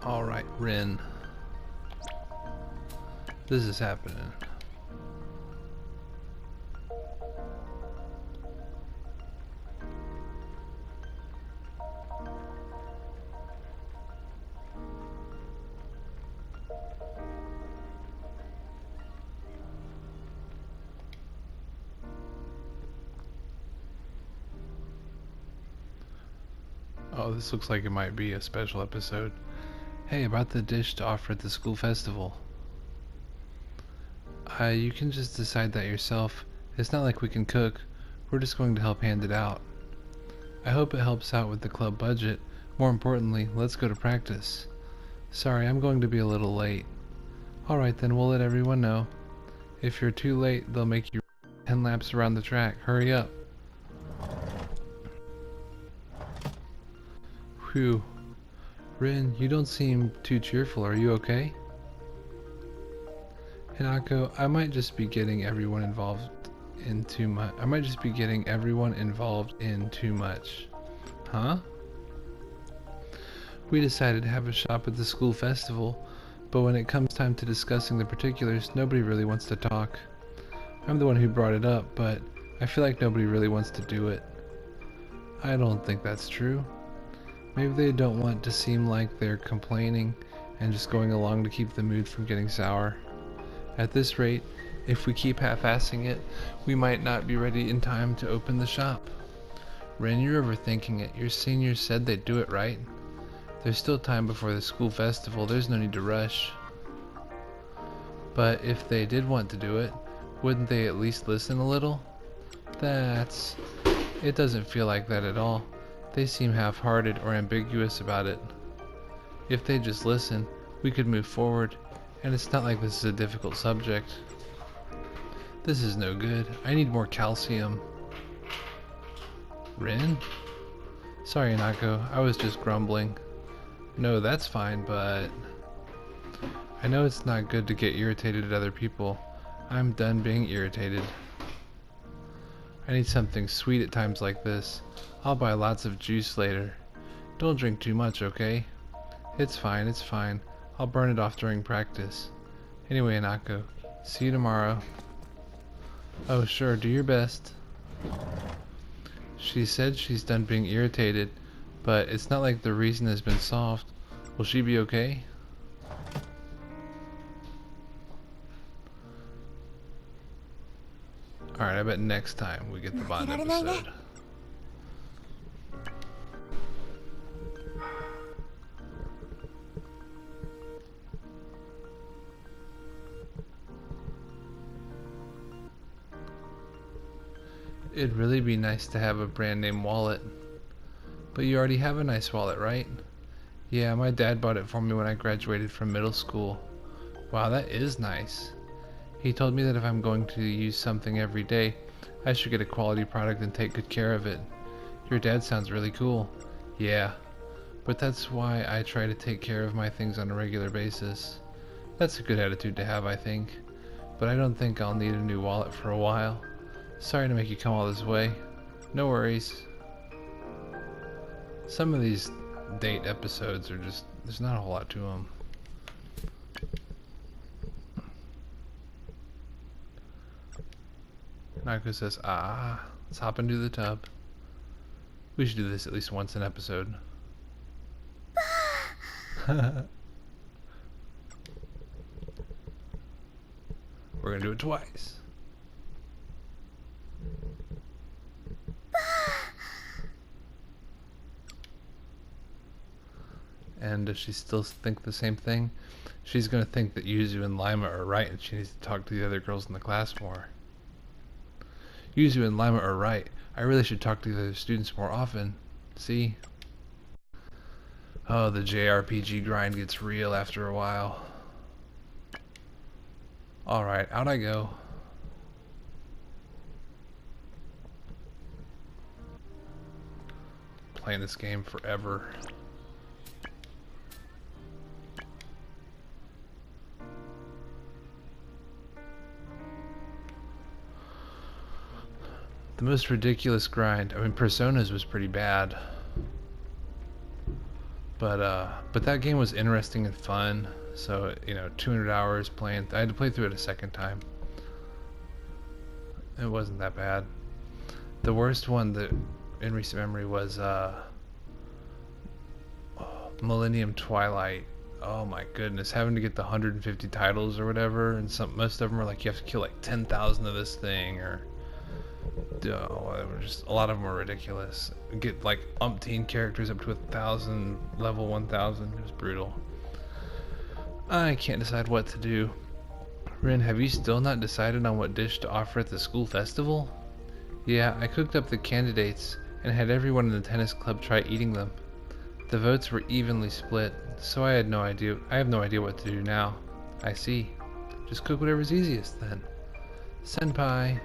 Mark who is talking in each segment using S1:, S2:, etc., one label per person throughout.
S1: Alright, Rin. This is happening. Oh, this looks like it might be a special episode. Hey, about the dish to offer at the school festival. You can just decide that yourself. It's not like we can cook. We're just going to help hand it out. I hope it helps out with the club budget. More importantly, let's go to practice. Sorry, I'm going to be a little late. Alright then, we'll let everyone know. If you're too late, they'll make you 10 laps around the track. Hurry up. Whew. Rin, you don't seem too cheerful. Are you okay? Hinako, I might just be getting everyone involved in too much. Huh? We decided to have a shop at the school festival, but when it comes time to discussing the particulars, nobody really wants to talk. I'm the one who brought it up, but I feel like nobody really wants to do it. I don't think that's true. Maybe they don't want to seem like they're complaining and just going along to keep the mood from getting sour. At this rate, if we keep half-assing it, we might not be ready in time to open the shop. Ren, you're overthinking it. Your seniors said they'd do it, right? There's still time before the school festival. There's no need to rush. But if they did want to do it, wouldn't they at least listen a little? It doesn't feel like that at all. They seem half-hearted or ambiguous about it. If they just listen, we could move forward, and it's not like this is a difficult subject. This is no good. I need more calcium. Rin? Sorry, Hinako. I was just grumbling. No, that's fine, but I know it's not good to get irritated at other people. I'm done being irritated. I need something sweet at times like this. I'll buy lots of juice later. Don't drink too much, okay? It's fine, it's fine. I'll burn it off during practice. Anyway, Hinako, see you tomorrow. Oh, sure, do your best. She said she's done being irritated, but it's not like the reason has been solved. Will she be okay? Alright, I bet next time we get the Bond episode. It'd really be nice to have a brand name wallet. But you already have a nice wallet, right? Yeah, my dad bought it for me when I graduated from middle school. Wow, that is nice. He told me that if I'm going to use something every day, I should get a quality product and take good care of it. Your dad sounds really cool. Yeah, but that's why I try to take care of my things on a regular basis. That's a good attitude to have, I think. But I don't think I'll need a new wallet for a while. Sorry to make you come all this way. No worries. Some of these date episodes are just, there's not a whole lot to them. Nako says, let's hop into the tub. We should do this at least once an episode. We're gonna do it twice. And does she still think the same thing? She's gonna think that Yuzu and Lime are right and she needs to talk to the other girls in the class more. Yuzu and Lima are right. I really should talk to the other students more often. See? Oh, the jrpg grind gets real after a while. Alright, out I go. Playing this game forever. The most ridiculous grind. I mean, Personas was pretty bad. But that game was interesting and fun. So, you know, 200 hours playing. I had to play through it a second time. It wasn't that bad. The worst one that in recent memory was Millennium Twilight. Oh my goodness, having to get the 150 titles or whatever, and most of them are like you have to kill like 10,000 of this thing, or just a lot of them are ridiculous. Get like umpteen characters up to 1,000, level 1,000. It was brutal. I can't decide what to do. Rin, have you still not decided on what dish to offer at the school festival? Yeah, I cooked up the candidates and had everyone in the tennis club try eating them. The votes were evenly split, so I have no idea what to do now. I see. Just cook whatever's easiest then. Senpai.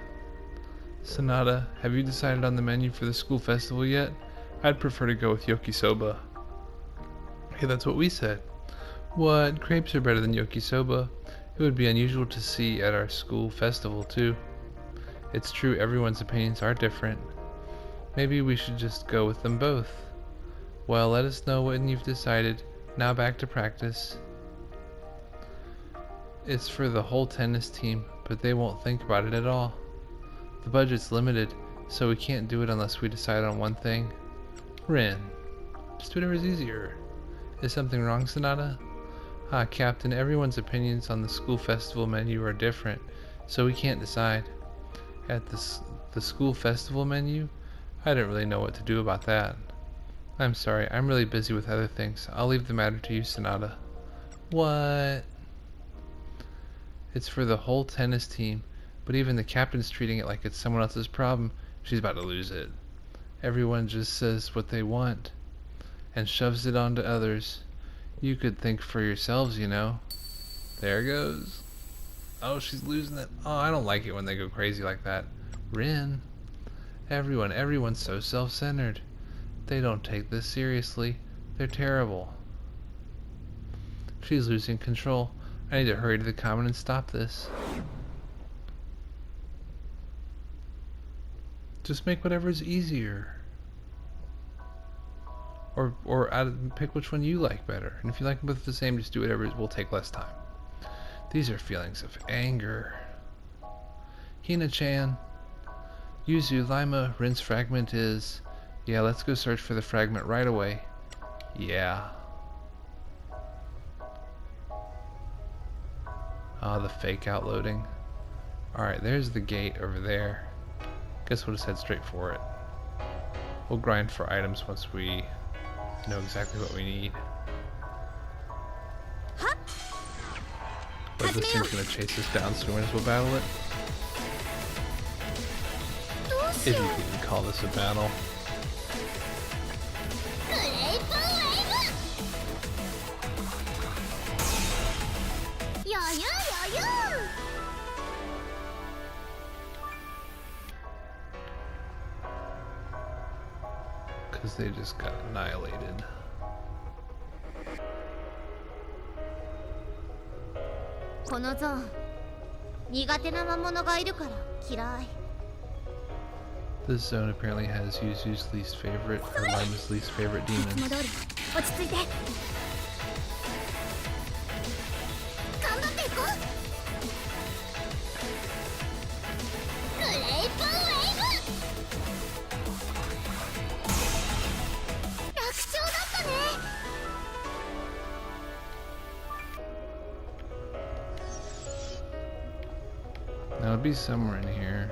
S1: Sonata, have you decided on the menu for the school festival yet? I'd prefer to go with yokisoba. Hey, that's what we said. What? Crepes are better than yokisoba. It would be unusual to see at our school festival too. It's true, everyone's opinions are different. Maybe we should just go with them both. Well, let us know when you've decided. Now back to practice. It's for the whole tennis team, but they won't think about it at all. The budget's limited, so we can't do it unless we decide on one thing. Rin, just whatever's easier. Is something wrong, Sonata? Ah, Captain, everyone's opinions on the school festival menu are different, so we can't decide. At the school festival menu? I don't really know what to do about that. I'm sorry, I'm really busy with other things. I'll leave the matter to you, Sonata. What? It's for the whole tennis team, but even the captain's treating it like it's someone else's problem. She's about to lose it. Everyone just says what they want and shoves it onto others. You could think for yourselves, you know. There goes. Oh, she's losing it. Oh, I don't like it when they go crazy like that. Rin. Everyone's so self-centered. They don't take this seriously. They're terrible. She's losing control. I need to hurry to the common and stop this. Just make whatever's easier. Or pick which one you like better. And if you like them both the same, just do whatever will take less time. These are feelings of anger. Hina-chan. Yuzu, Lima, Rin's fragment is... Yeah, let's go search for the fragment right away. Yeah. Ah, the fake outloading. Alright, there's the gate over there. Guess we'll just head straight for it. We'll grind for items once we know exactly what we need. But this thing's gonna chase us down, so we might as well battle it. If you can even call this a battle. Because they just got annihilated. This zone apparently has Yuzu's least favorite, or Lima's least favorite demons. Now it'll be somewhere in here.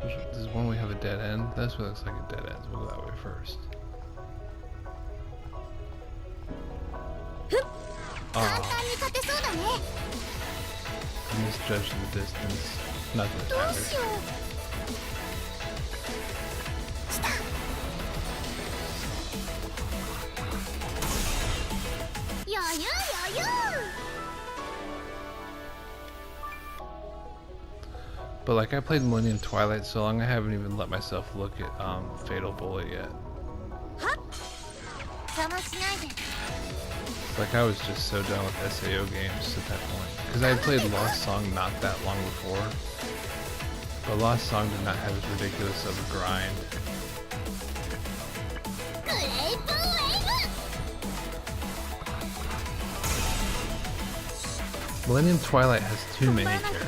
S1: There's one we have a dead end. That's what looks like a dead end. So we'll go that way first. Oh. I misjudged the distance. Not that it matters. But like I played Millennium Twilight so long, I haven't even let myself look at Fatal Bullet yet. Like I was just so done with SAO games at that point. Because I had played Lost Song not that long before. But Lost Song did not have as ridiculous of a grind. Millennium Twilight has too many characters.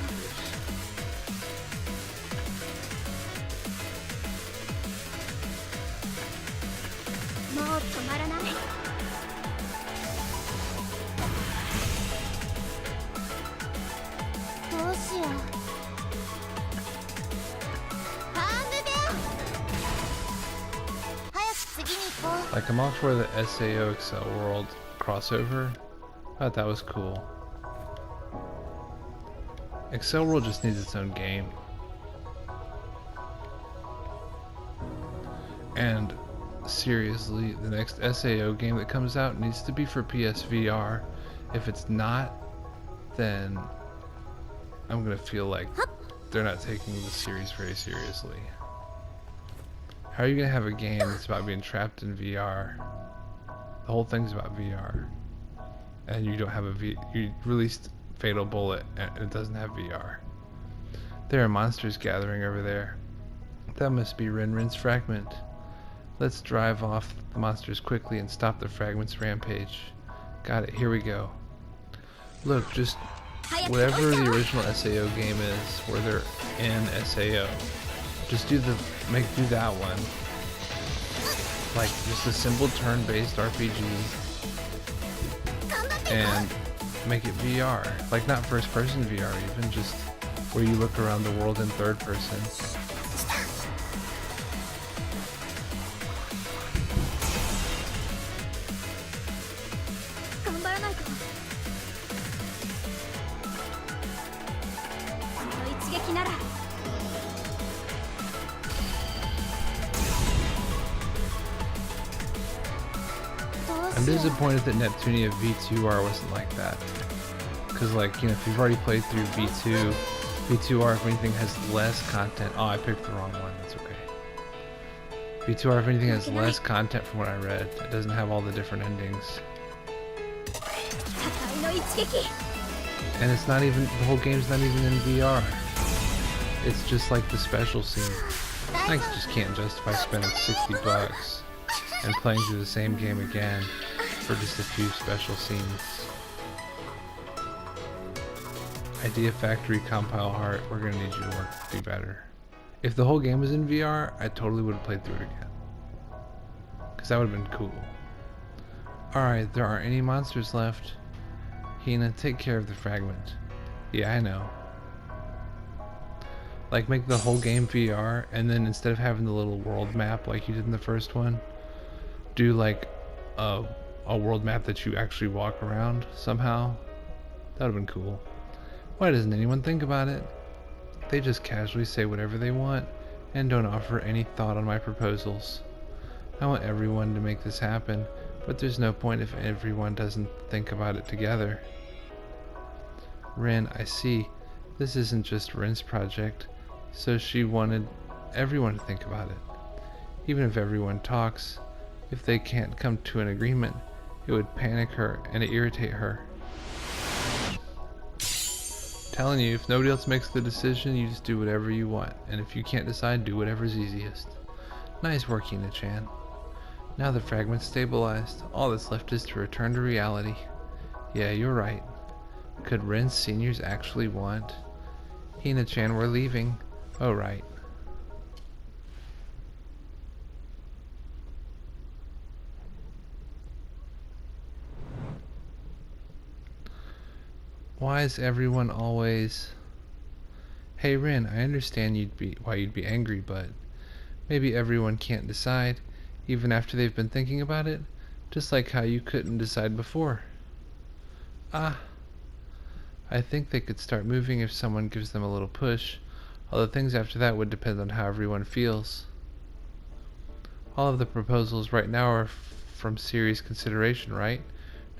S1: Like, I'm all for the SAO Excel World crossover. I thought that was cool. Excel World just needs its own game. And seriously, the next SAO game that comes out needs to be for PSVR. If it's not, then I'm gonna feel like they're not taking the series very seriously. How are you gonna have a game that's about being trapped in VR? The whole thing's about VR, and you don't have you released Fatal Bullet and it doesn't have VR. There are monsters gathering over there. That must be Rin's fragment. Let's drive off the monsters quickly and stop the fragments rampage. Got it, here we go. Look, just whatever the original SAO game is, where they're in SAO, just do that one. Like, just a simple turn-based RPG, and make it VR. Like, not first-person VR even, just where you look around the world in third person. I'm disappointed that Neptunia V2R wasn't like that. Because, like, you know, if you've already played through V2R, if anything, has less content. Oh, I picked the wrong one. That's okay. V2R, if anything, has less content from what I read. It doesn't have all the different endings. And it's not even, the whole game's not even in VR. It's just like the special scene. I just can't justify spending $60 and playing through the same game again for just a few special scenes. Idea Factory, Compile Heart, we're gonna need you to do better. If the whole game was in VR, I totally would have played through it again. Because that would have been cool. Alright, there aren't any monsters left. Hina, take care of the fragment. Yeah, I know. Like, make the whole game VR, and then instead of having the little world map like you did in the first one, do like a world map that you actually walk around somehow. That would have been cool. Why doesn't anyone think about it? They just casually say whatever they want and don't offer any thought on my proposals. I want everyone to make this happen, but there's no point if everyone doesn't think about it together. Rin, I see. This isn't just Rin's project, so she wanted everyone to think about it. Even if everyone talks, if they can't come to an agreement, it would panic her and irritate her. Telling you, if nobody else makes the decision, you just do whatever you want, and if you can't decide, do whatever's easiest. Nice work, Hina-chan. Now the fragment's stabilized, all that's left is to return to reality. Yeah, you're right. Could Rin's seniors actually want? Hina-chan, we're leaving. Oh, right. Why is everyone always... Hey Rin, I understand why you'd be angry, but maybe everyone can't decide, even after they've been thinking about it, just like how you couldn't decide before. Ah, I think they could start moving if someone gives them a little push, although things after that would depend on how everyone feels. All of the proposals right now are from serious consideration, right?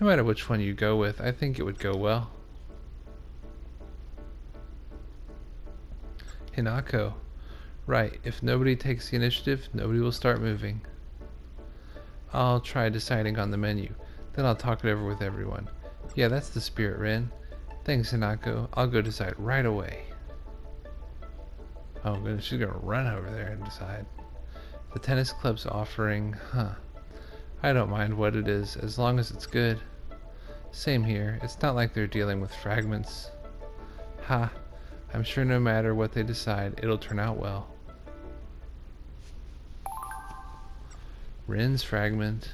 S1: No matter which one you go with, I think it would go well. Hinako. Right, if nobody takes the initiative, nobody will start moving. I'll try deciding on the menu, then I'll talk it over with everyone. Yeah, that's the spirit, Rin. Thanks, Hinako. I'll go decide right away. Oh goodness, she's gonna run over there and decide. The tennis club's offering, I don't mind what it is, as long as it's good. Same here. It's not like they're dealing with fragments. Ha! I'm sure no matter what they decide, it'll turn out well. Rin's fragment.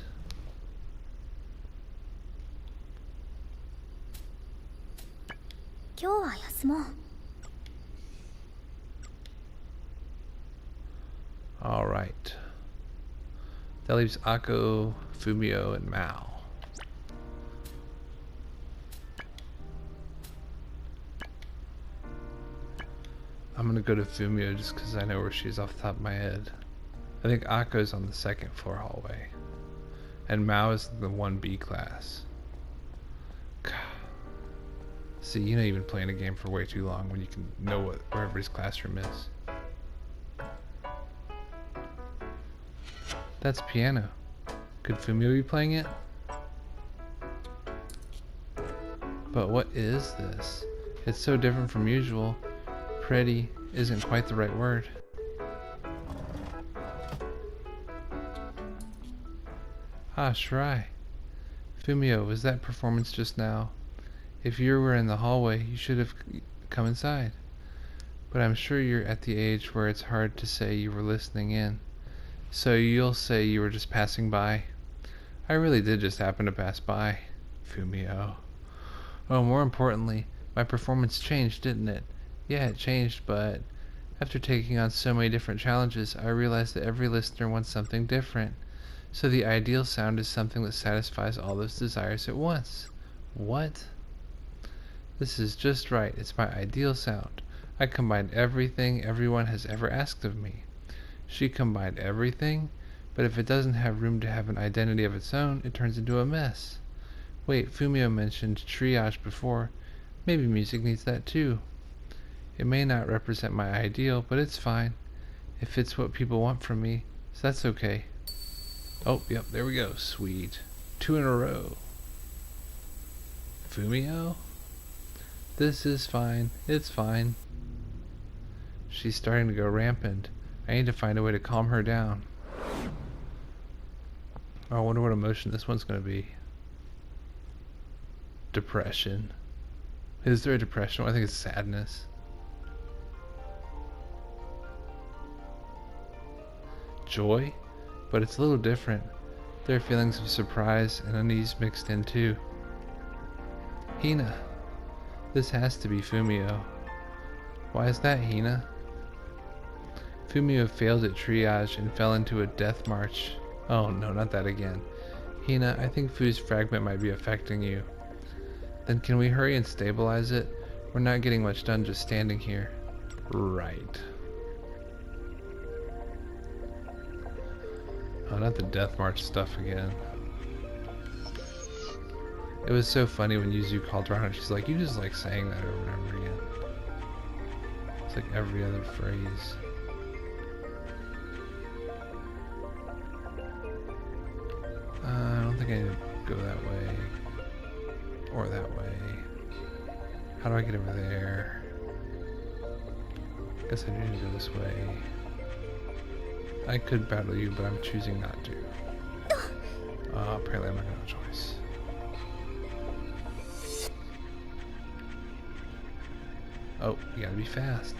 S1: Alright. That leaves Akko, Fumio, and Mao. I'm gonna go to Fumio just because I know where she's off the top of my head. I think Akko's on the second floor hallway. And Mao is the 1B class. God. See, you know you've been playing a game for way too long when you can know where everybody's classroom is. That's piano. Could Fumio be playing it? But what is this? It's so different from usual. Pretty isn't quite the right word. Ah, Shirai. Fumio, was that performance just now? If you were in the hallway, you should have come inside. But I'm sure you're at the age where it's hard to say you were listening in. So you'll say you were just passing by. I really did just happen to pass by. Fumio. Oh, more importantly, my performance changed, didn't it? Yeah, it changed, but after taking on so many different challenges, I realized that every listener wants something different. So the ideal sound is something that satisfies all those desires at once. What? This is just right. It's my ideal sound. I combined everything everyone has ever asked of me. She combined everything, but if it doesn't have room to have an identity of its own, it turns into a mess. Wait, Fumio mentioned triage before. Maybe music needs that too. It may not represent my ideal, but it's fine. It fits what people want from me, so that's okay. Oh, yep, there we go. Sweet. 2 in a row. Fumio? This is fine. It's fine. She's starting to go rampant. I need to find a way to calm her down. Oh, I wonder what emotion this one's going to be. Depression. Is there a depression? I think it's sadness. Joy? But it's a little different. There are feelings of surprise and unease mixed in too. Hina. This has to be Fumio. Why is that, Hina? Fumio failed at triage and fell into a death march. Oh no, not that again. Hina, I think Fu's fragment might be affecting you. Then can we hurry and stabilize it? We're not getting much done just standing here. Right. Oh, not the death march stuff again. It was so funny when Yuzu called her on it. She's like, you just like saying that over and over again. It's like every other phrase. I don't think I need to go that way. Or that way. How do I get over there? Guess I need to go this way. I could battle you, but I'm choosing not to. Apparently I'm not gonna have a choice. Oh, you gotta be fast.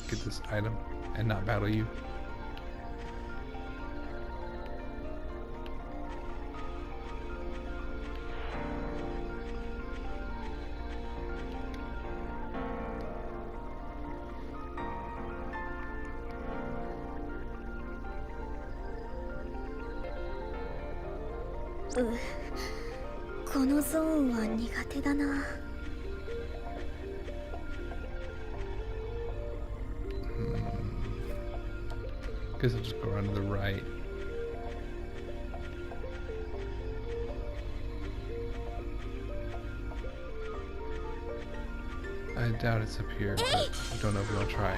S1: Get this item and not battle you. Guess I'll just go around to the right. I doubt it's up here, but I don't know if we'll try.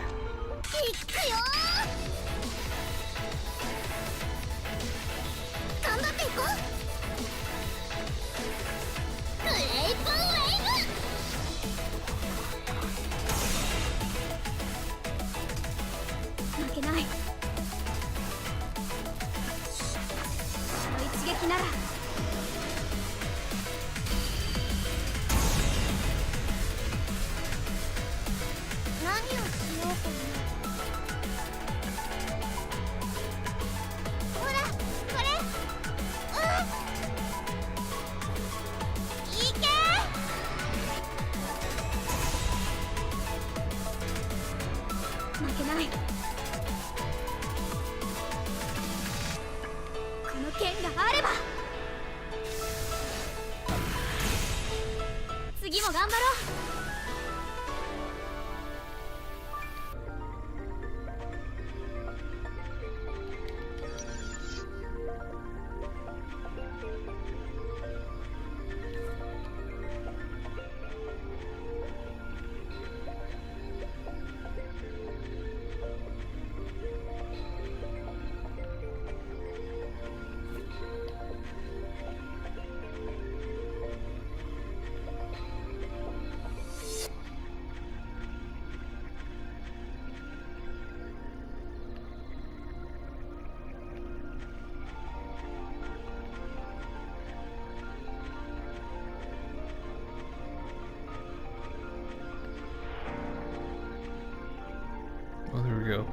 S1: Oh, there we go.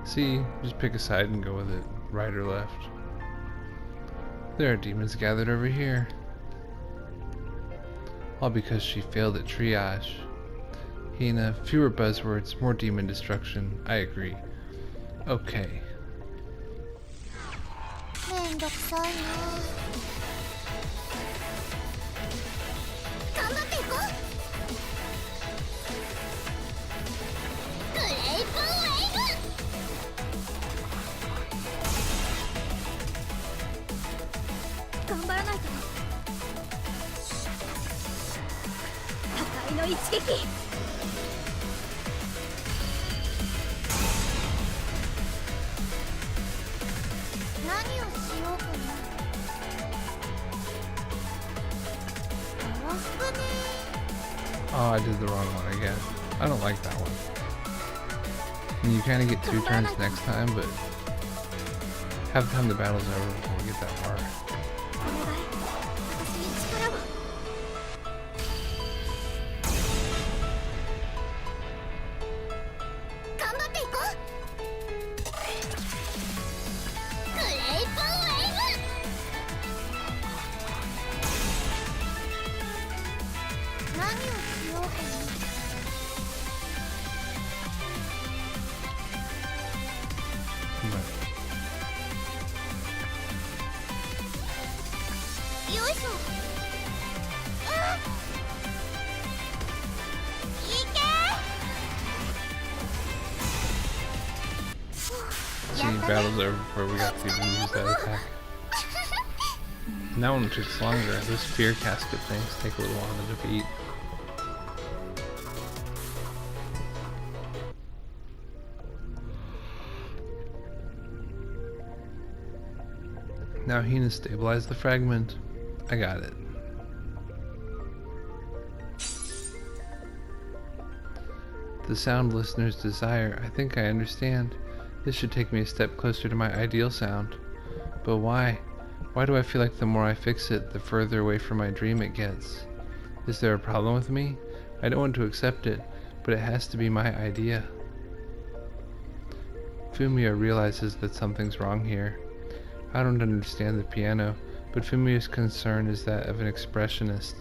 S1: See, just pick a side and go with it, right or left. There are demons gathered over here. All because she failed at triage. Hina, fewer buzzwords, more demon destruction. I agree. Okay. Oh, I did the wrong one again. I don't like that one. And you kind of get 2 turns next time, but half the time the battle's over before we get that far. Battle's over before we got to even use that attack. And that one takes longer. Those fear casket things take a little while to defeat. Now Hina stabilized the fragment. I got it. The sound listeners desire, I think I understand. This should take me a step closer to my ideal sound. But why? Why do I feel like the more I fix it, the further away from my dream it gets? Is there a problem with me? I don't want to accept it, but it has to be my idea. Fumio realizes that something's wrong here. I don't understand the piano, but Fumio's concern is that of an expressionist.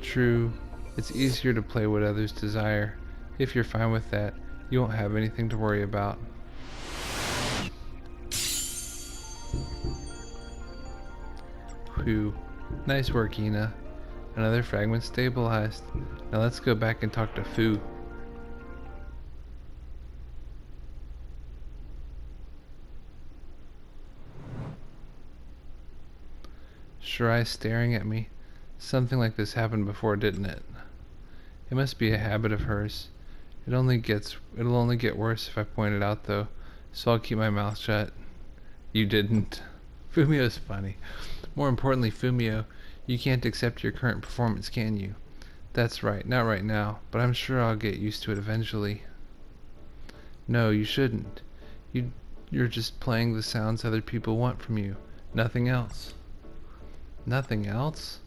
S1: True, it's easier to play what others desire. If you're fine with that, you won't have anything to worry about. Whew. Nice work, Hina. Another fragment stabilized. Now let's go back and talk to Fu. Shirai's staring at me. Something like this happened before, didn't it? It must be a habit of hers. It'll only get worse if I point it out though, so I'll keep my mouth shut. You didn't. Fumio's funny. More importantly, Fumio, you can't accept your current performance, can you? That's right, not right now, but I'm sure I'll get used to it eventually. No, you shouldn't. You're just playing the sounds other people want from you. Nothing else. Nothing else?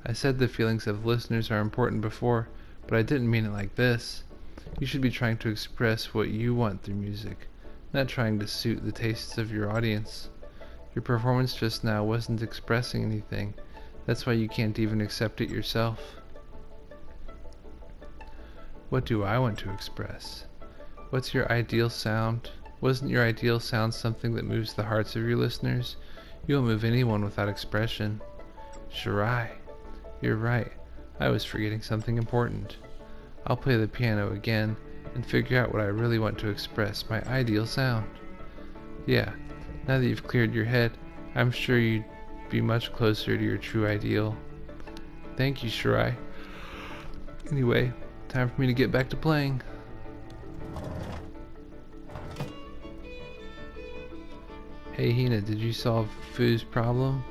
S1: I said the feelings of listeners are important before, but I didn't mean it like this. You should be trying to express what you want through music, not trying to suit the tastes of your audience. Your performance just now wasn't expressing anything. That's why you can't even accept it yourself. What do I want to express? What's your ideal sound? Wasn't your ideal sound something that moves the hearts of your listeners? You won't move anyone without expression. Shirai, you're right. I was forgetting something important. I'll play the piano again and figure out what I really want to express, my ideal sound. Yeah, now that you've cleared your head, I'm sure you'd be much closer to your true ideal. Thank you, Shirai. Anyway, time for me to get back to playing. Hey Hina, did you solve Fu's problem?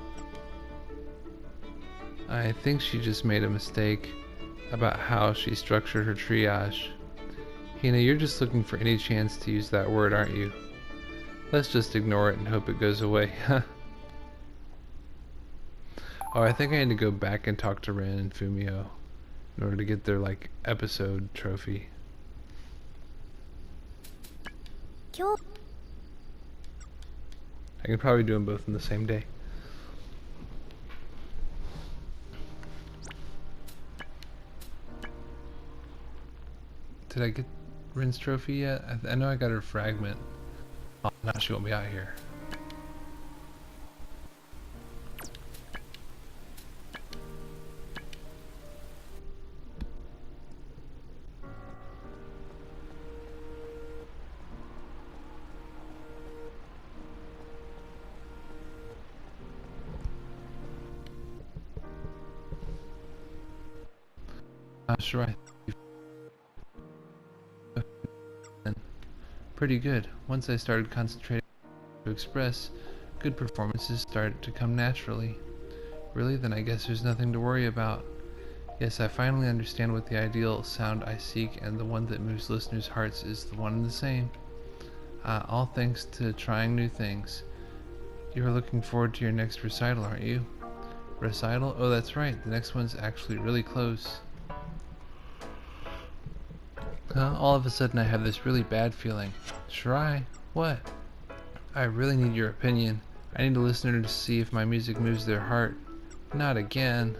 S1: I think she just made a mistake about how she structured her triage. Hina, you're just looking for any chance to use that word, aren't you? Let's just ignore it and hope it goes away. Oh, I think I need to go back and talk to Rin and Fumio in order to get their, like, episode trophy. I can probably do them both in the same day. Did I get Rin's trophy yet? I know I got her fragment. Oh, now she won't be out here. Shirai. Pretty good. Once I started concentrating to express, good performances started to come naturally. Really? Then I guess there's nothing to worry about. Yes, I finally understand what the ideal sound I seek, and the one that moves listeners' hearts is the one and the same. All thanks to trying new things. You're looking forward to your next recital, aren't you? Recital? Oh, that's right. The next one's actually really close. All of a sudden I have this really bad feeling. Shirai, what? I really need your opinion. I need a listener to see if my music moves their heart. Not again.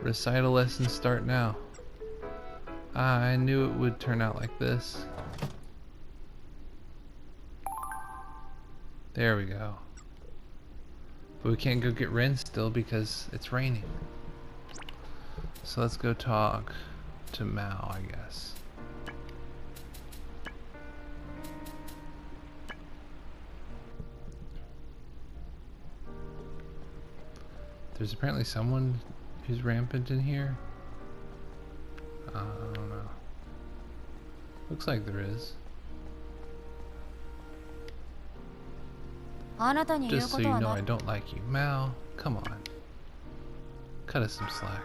S1: Recital lessons start now. I knew it would turn out like this. There we go. But we can't go get Rin still because it's raining. So let's go talk to Mao, I guess. There's apparently someone who's rampant in here. I don't know. Looks like there is. Just so you know, I don't like you. Mao, come on. Cut us some slack.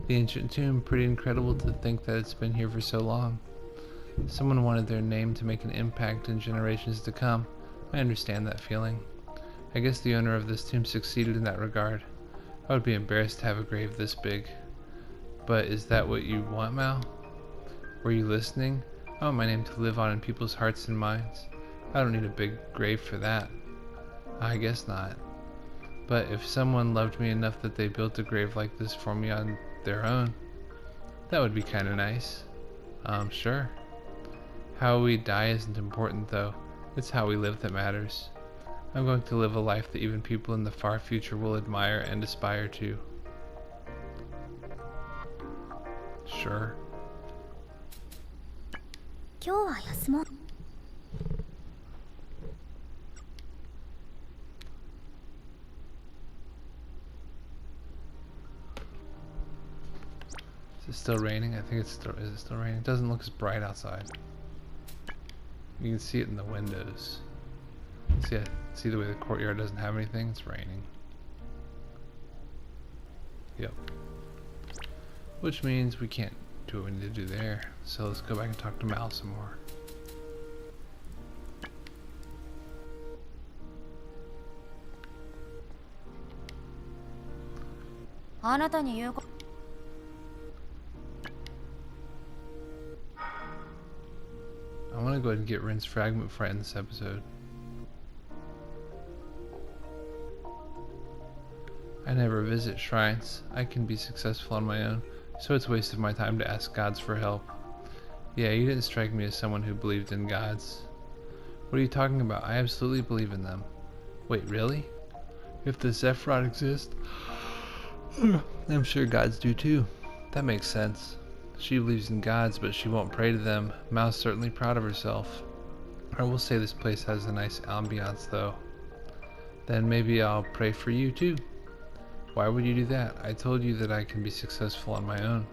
S1: The ancient tomb, pretty incredible to think that it's been here for so long. Someone wanted their name to make an impact in generations to come. I understand that feeling. I guess the owner of this tomb succeeded in that regard. I would be embarrassed to have a grave this big. But is that what you want, Mao? Were you listening? I want my name to live on in people's hearts and minds. I don't need a big grave for that. I guess not. But if someone loved me enough that they built a grave like this for me on their own, that would be kinda nice. Sure. How we die isn't important though. It's how we live that matters. I'm going to live a life that even people in the far future will admire and aspire to. Sure. Is it still raining? I think it's still. Is it still raining? It doesn't look as bright outside. You can see it in the windows. See the way the courtyard doesn't have anything? It's raining. Yep. Which means we can't do what we need to do there. So let's go back and talk to Mal some more. I want to go ahead and get Rin's fragment for in this episode. I never visit shrines. I can be successful on my own, so it's a waste of my time to ask gods for help. Yeah, you didn't strike me as someone who believed in gods. What are you talking about? I absolutely believe in them. Wait, really? If the Sephirot exist, I'm sure gods do too. That makes sense. She believes in gods, but she won't pray to them. Mao's certainly proud of herself. I will say this place has a nice ambiance though. Then maybe I'll pray for you too. Why would you do that? I told you that I can be successful on my own.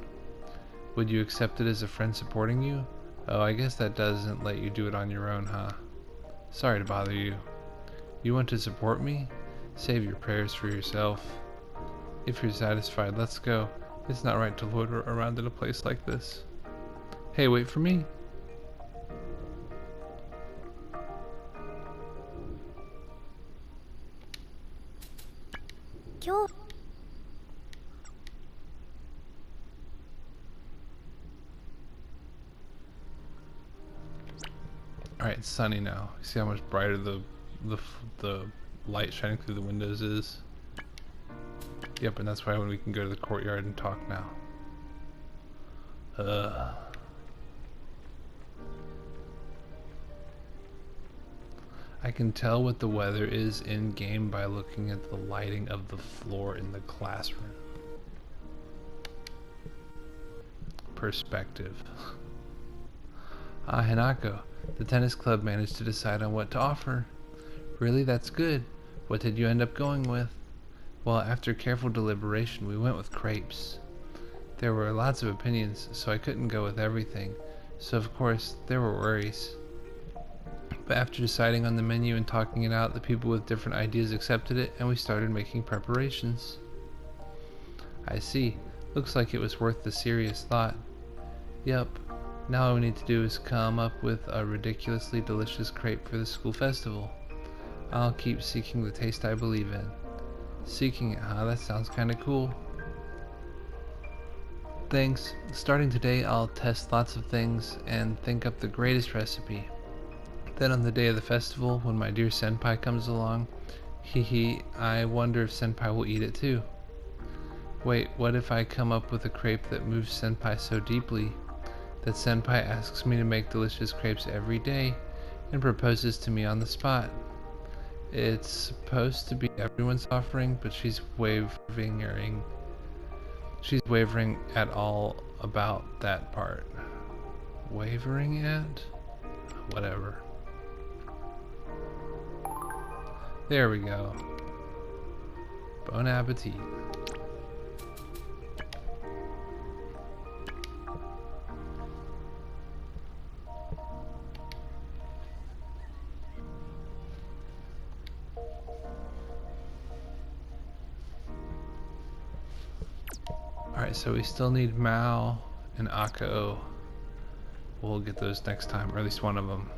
S1: Would you accept it as a friend supporting you? Oh, I guess that doesn't let you do it on your own, huh? Sorry to bother you. You want to support me? Save your prayers for yourself. If you're satisfied, let's go. It's not right to loiter around in a place like this. Hey, wait for me. Alright, it's sunny now. See how much brighter the light shining through the windows is? Yep, and that's why we can go to the courtyard and talk now. I can tell what the weather is in game by looking at the lighting of the floor in the classroom. Perspective. Ah, Hinako, the tennis club managed to decide on what to offer. Really, that's good. What did you end up going with? Well, after careful deliberation, we went with crepes. There were lots of opinions, so I couldn't go with everything. So of course, there were worries. But after deciding on the menu and talking it out, the people with different ideas accepted it, and we started making preparations. I see. Looks like it was worth the serious thought. Yup. Now all we need to do is come up with a ridiculously delicious crepe for the school festival. I'll keep seeking the taste I believe in. Seeking it, huh? That sounds kinda cool. Thanks. Starting today, I'll test lots of things and think up the greatest recipe. Then on the day of the festival, when my dear senpai comes along, I wonder if senpai will eat it too. Wait, what if I come up with a crepe that moves senpai so deeply that senpai asks me to make delicious crepes every day and proposes to me on the spot? It's supposed to be everyone's offering, but she's wavering at all about that part. Wavering at? Whatever. There we go. Bon appetit. Alright, so we still need Mao and Akao. We'll get those next time, or at least one of them.